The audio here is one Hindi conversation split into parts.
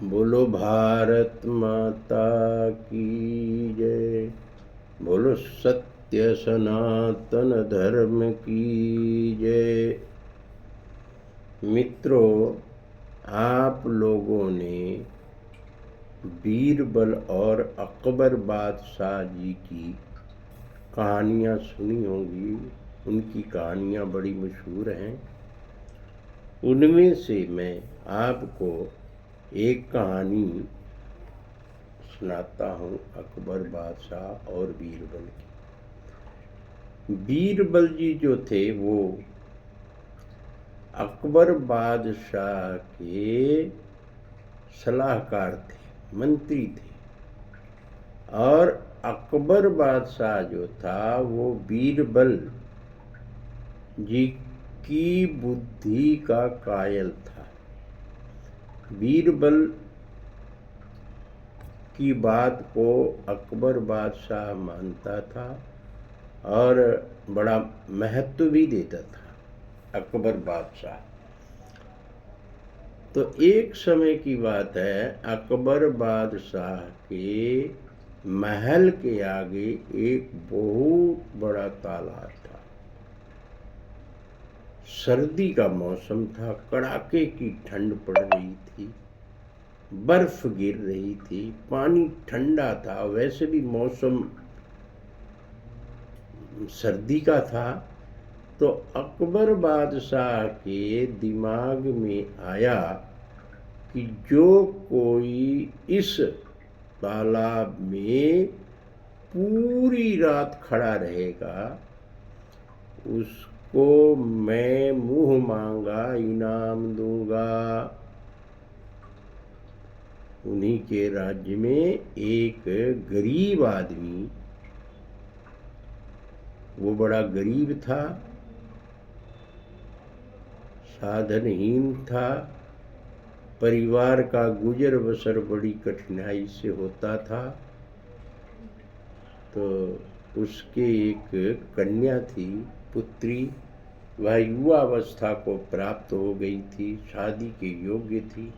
बोलो भारत माता की जय। बोलो सत्य सनातन धर्म की जय। मित्रों, आप लोगों ने बीरबल और अकबर बादशाह जी की कहानियाँ सुनी होंगी। उनकी कहानियाँ बड़ी मशहूर हैं। उनमें से मैं आपको एक कहानी सुनाता हूँ अकबर बादशाह और बीरबल की। बीरबल जी जो थे वो अकबर बादशाह के सलाहकार थे, मंत्री थे। और अकबर बादशाह जो था वो बीरबल जी की बुद्धि का कायल था। बीरबल की बात को अकबर बादशाह मानता था और बड़ा महत्व भी देता था अकबर बादशाह। तो एक समय की बात है, अकबर बादशाह के महल के आगे एक बहुत बड़ा तालाब था। सर्दी का मौसम था, कड़ाके की ठंड पड़ रही थी, बर्फ गिर रही थी, पानी ठंडा था। वैसे भी मौसम सर्दी का था। तो अकबर बादशाह के दिमाग में आया कि जो कोई इस तालाब में पूरी रात खड़ा रहेगा उसको मैं मुंह मांगा इनाम दूंगा। उन्हीं के राज्य में एक गरीब आदमी, वो बड़ा गरीब था, साधनहीन था, परिवार का गुजर बसर बड़ी कठिनाई से होता था। तो उसके एक कन्या थी, पुत्री। वह युवावस्था को प्राप्त हो गई थी, शादी के योग्य थी,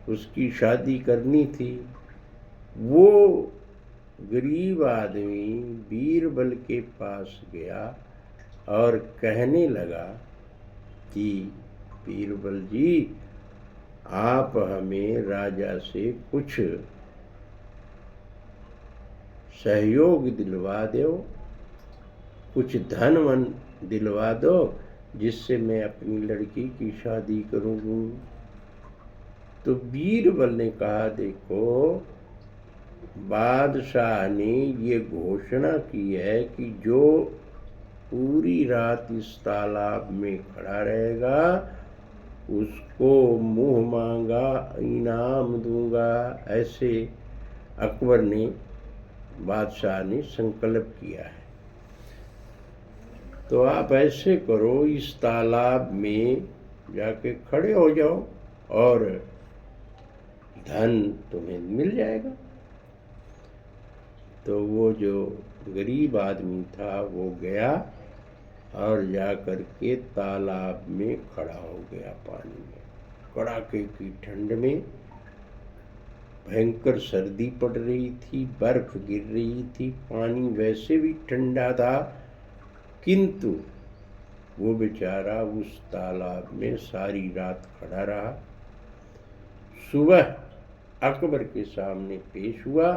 उसकी शादी करनी थी। वो गरीब आदमी बीरबल के पास गया और कहने लगा कि बीरबल जी, आप हमें राजा से कुछ सहयोग दिलवा दो, कुछ धन वन दिलवा दो, जिससे मैं अपनी लड़की की शादी करूँगी। तो बीरबल ने कहा, देखो, बादशाह ने ये घोषणा की है कि जो पूरी रात इस तालाब में खड़ा रहेगा उसको मुंह मांगा इनाम दूंगा। ऐसे अकबर ने, बादशाह ने संकल्प किया है। तो आप ऐसे करो, इस तालाब में जाके खड़े हो जाओ और धन तुम्हें मिल जाएगा। तो वो जो गरीब आदमी था वो गया और जाकर के तालाब में खड़ा हो गया पानी में। कड़ाके की ठंड में, भयंकर सर्दी पड़ रही थी, बर्फ गिर रही थी, पानी वैसे भी ठंडा था, किंतु वो बेचारा उस तालाब में सारी रात खड़ा रहा। सुबह अकबर के सामने पेश हुआ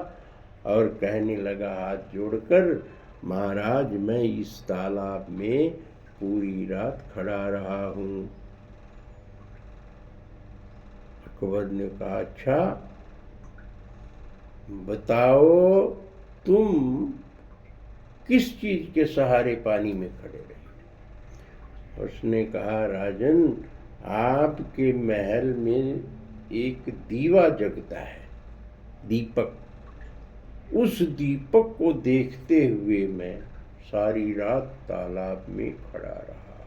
और कहने लगा हाथ जोड़कर, महाराज, मैं इस तालाब में पूरी रात खड़ा रहा हूँ। अकबर ने कहा, अच्छा बताओ तुम किस चीज के सहारे पानी में खड़े रहे? उसने कहा, राजन, आपके महल में एक दीवा जगता है, दीपक। उस दीपक को देखते हुए मैं सारी रात तालाब में खड़ा रहा।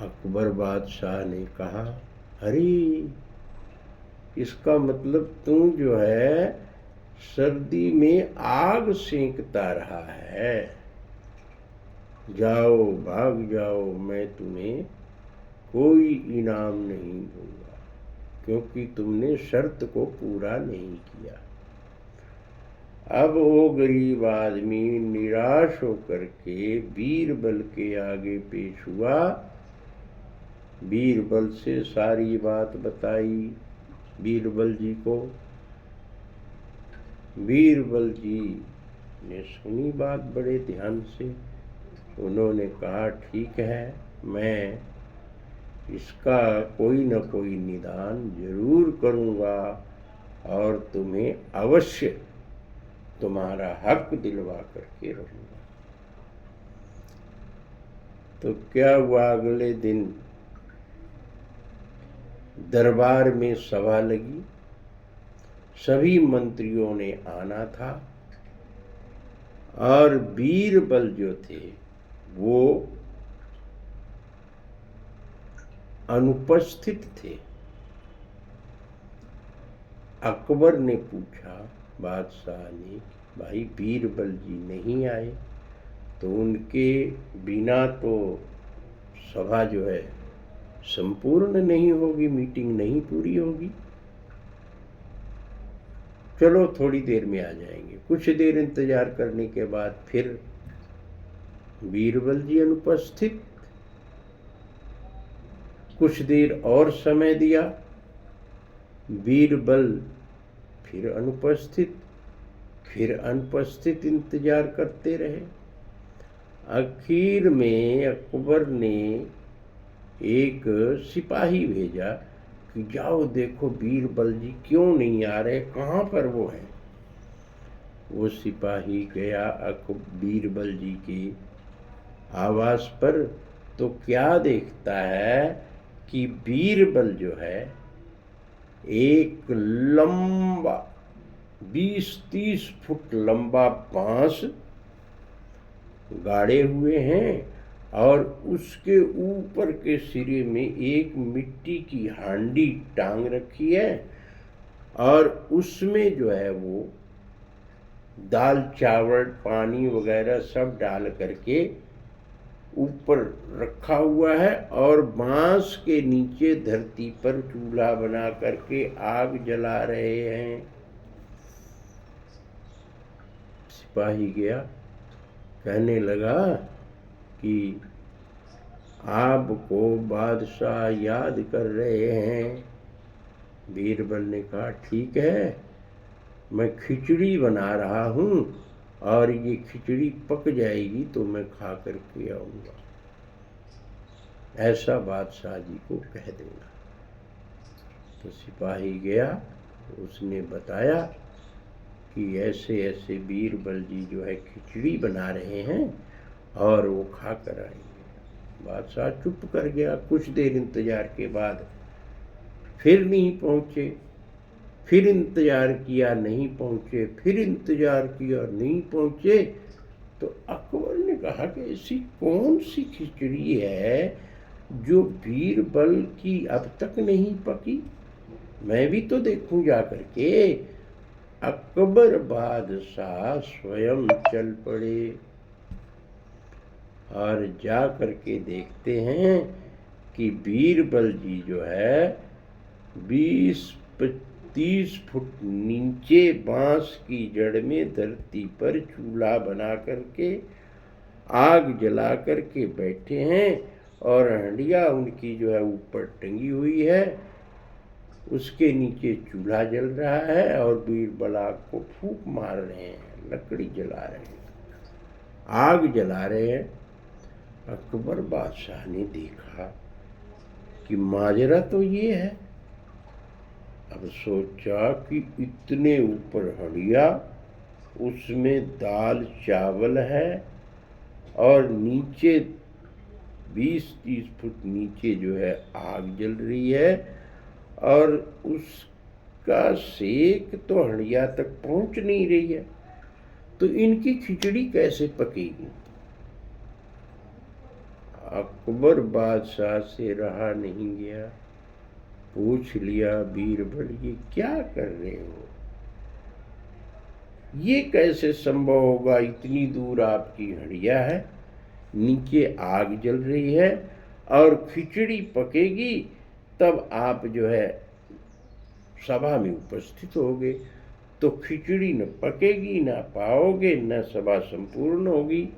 अकबर बादशाह ने कहा, अरे, इसका मतलब तू जो है सर्दी में आग सेंकता रहा है। जाओ, भाग जाओ, मैं तुम्हें कोई इनाम नहीं दूंगा। क्योंकि तुमने शर्त को पूरा नहीं किया। अब वो गरीब आदमी निराश होकर के बीरबल के आगे पेश हुआ। बीरबल से सारी बात बताई बीरबल जी को। बीरबल जी ने सुनी बात बड़े ध्यान से। उन्होंने कहा, ठीक है, मैं इसका कोई न कोई निदान जरूर करूँगा और तुम्हें अवश्य तुम्हारा हक दिलवा करके रहूँगा। तो क्या हुआ, अगले दिन दरबार में सभा लगी। सभी मंत्रियों ने आना था और बीरबल जो थे वो अनुपस्थित थे। अकबर ने पूछा बादशाह ने, भाई बीरबल जी नहीं आए तो उनके बिना तो सभा जो है संपूर्ण नहीं होगी, मीटिंग नहीं पूरी होगी। चलो थोड़ी देर में आ जाएंगे। कुछ देर इंतजार करने के बाद फिर बीरबल जी अनुपस्थित। कुछ देर और समय दिया, बीरबल फिर अनुपस्थित, फिर अनुपस्थित, इंतजार करते रहे। आखिर में अकबर ने एक सिपाही भेजा कि जाओ देखो बीरबल जी क्यों नहीं आ रहे, कहाँ पर वो हैं। वो सिपाही गया बीरबल जी के आवास पर, तो क्या देखता है कि बीरबल जो है एक लंबा 20-30 फुट लंबा बांस गाड़े हुए हैं और उसके ऊपर के सिरे में एक मिट्टी की हांडी टांग रखी है और उसमें जो है वो दाल चावल पानी वगैरह सब डाल करके ऊपर रखा हुआ है और बांस के नीचे धरती पर चूल्हा बना करके आग जला रहे हैं। सिपाही गया, कहने लगा कि आपको बादशाह याद कर रहे हैं। बीरबल ने कहा, ठीक है, मैं खिचड़ी बना रहा हूँ और ये खिचड़ी पक जाएगी तो मैं खा कर के आऊँगा, ऐसा बादशाह जी को कह देना। तो सिपाही गया, उसने बताया कि ऐसे ऐसे बीरबल जी जो है खिचड़ी बना रहे हैं और वो खा कर आएंगे। बादशाह चुप कर गया। कुछ देर इंतजार के बाद फिर नहीं पहुँचे, फिर इंतजार किया नहीं पहुँचे, फिर इंतजार किया नहीं पहुँचे। तो अकबर ने कहा कि ऐसी कौन सी खिचड़ी है जो बीरबल की अब तक नहीं पकी, मैं भी तो देखूं जा करके। अकबर बादशाह स्वयं चल पड़े और जा करके देखते हैं कि बीरबल जी जो है 20-30 फुट नीचे बांस की जड़ में धरती पर चूल्हा बना करके आग जला करके बैठे हैं और हंडिया उनकी जो है ऊपर टंगी हुई है, उसके नीचे चूल्हा जल रहा है और बीरबल आग को फूंक मार रहे हैं, लकड़ी जला रहे हैं, आग जला रहे हैं। अकबर बादशाह ने देखा कि माजरा तो ये है। अब सोचा कि इतने ऊपर हंडिया, उसमें दाल चावल है और नीचे 20-30 फुट नीचे जो है आग जल रही है और उसका सेक तो हंडिया तक पहुंच नहीं रही है, तो इनकी खिचड़ी कैसे पकेगी। अकबर बादशाह से रहा नहीं गया, पूछ लिया, बीरबल ये क्या कर रहे हो, ये कैसे संभव होगा, इतनी दूर आपकी हंडिया है, नीचे आग जल रही है और खिचड़ी पकेगी तब आप जो है सभा में उपस्थित होगे तो खिचड़ी न पकेगी, न पाओगे, न सभा संपूर्ण होगी।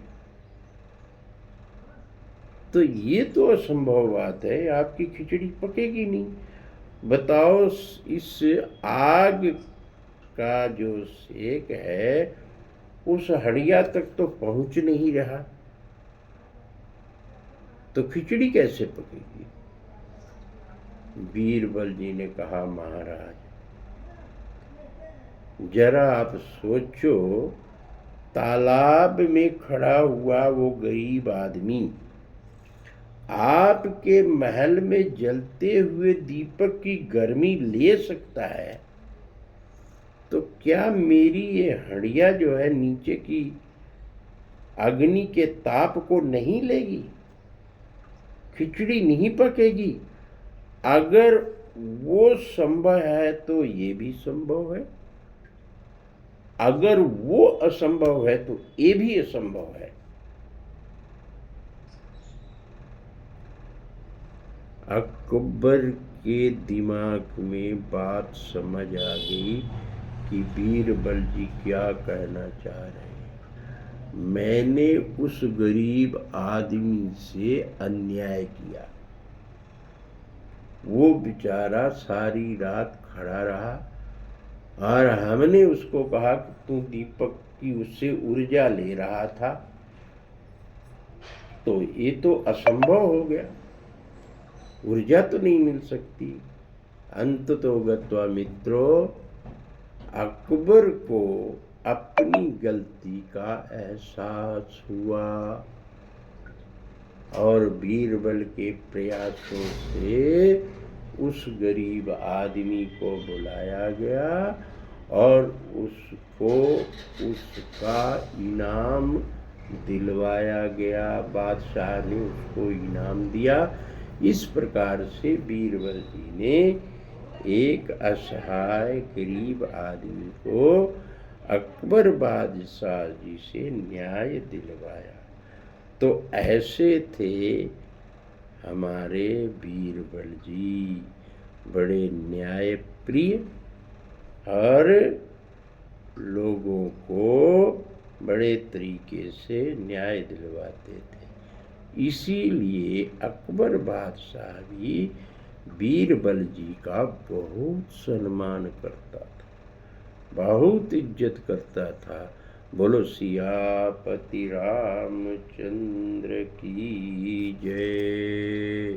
तो ये तो असंभव बात है, आपकी खिचड़ी पकेगी नहीं। बताओ, इस आग का जो सेक है उस हड़िया तक तो पहुंच नहीं रहा, तो खिचड़ी कैसे पकेगी? बीरबल जी ने कहा, महाराज जरा आप सोचो, तालाब में खड़ा हुआ वो गरीब आदमी आपके महल में जलते हुए दीपक की गर्मी ले सकता है, तो क्या मेरी ये हंडिया जो है नीचे की अग्नि के ताप को नहीं लेगी? खिचड़ी नहीं पकेगी। अगर वो संभव है तो ये भी संभव है, अगर वो असंभव है तो ये भी असंभव है। अकबर के दिमाग में बात समझ आ गई कि बीरबल जी क्या कहना चाह रहे हैं। मैंने उस गरीब आदमी से अन्याय किया, वो बेचारा सारी रात खड़ा रहा और हमने उसको कहा कि तू दीपक की उससे ऊर्जा ले रहा था, तो ये तो असंभव हो गया, ऊर्जा तो नहीं मिल सकती। अंत तो गत्वा मित्रों, अकबर को अपनी गलती का एहसास हुआ और बीरबल के प्रयासों से उस गरीब आदमी को बुलाया गया और उसको उसका इनाम दिलवाया गया। बादशाह ने उसको इनाम दिया। इस प्रकार से बीरबल जी ने एक असहाय गरीब आदमी को अकबर बादशाह जी से न्याय दिलवाया। तो ऐसे थे हमारे बीरबल जी, बड़े न्याय प्रिय और लोगों को बड़े तरीके से न्याय दिलवाते थे। इसीलिए अकबर बादशाह भी बीरबल जी का बहुत सम्मान करता था, बहुत इज्जत करता था। बोलो सियापति रामचंद्र की जय।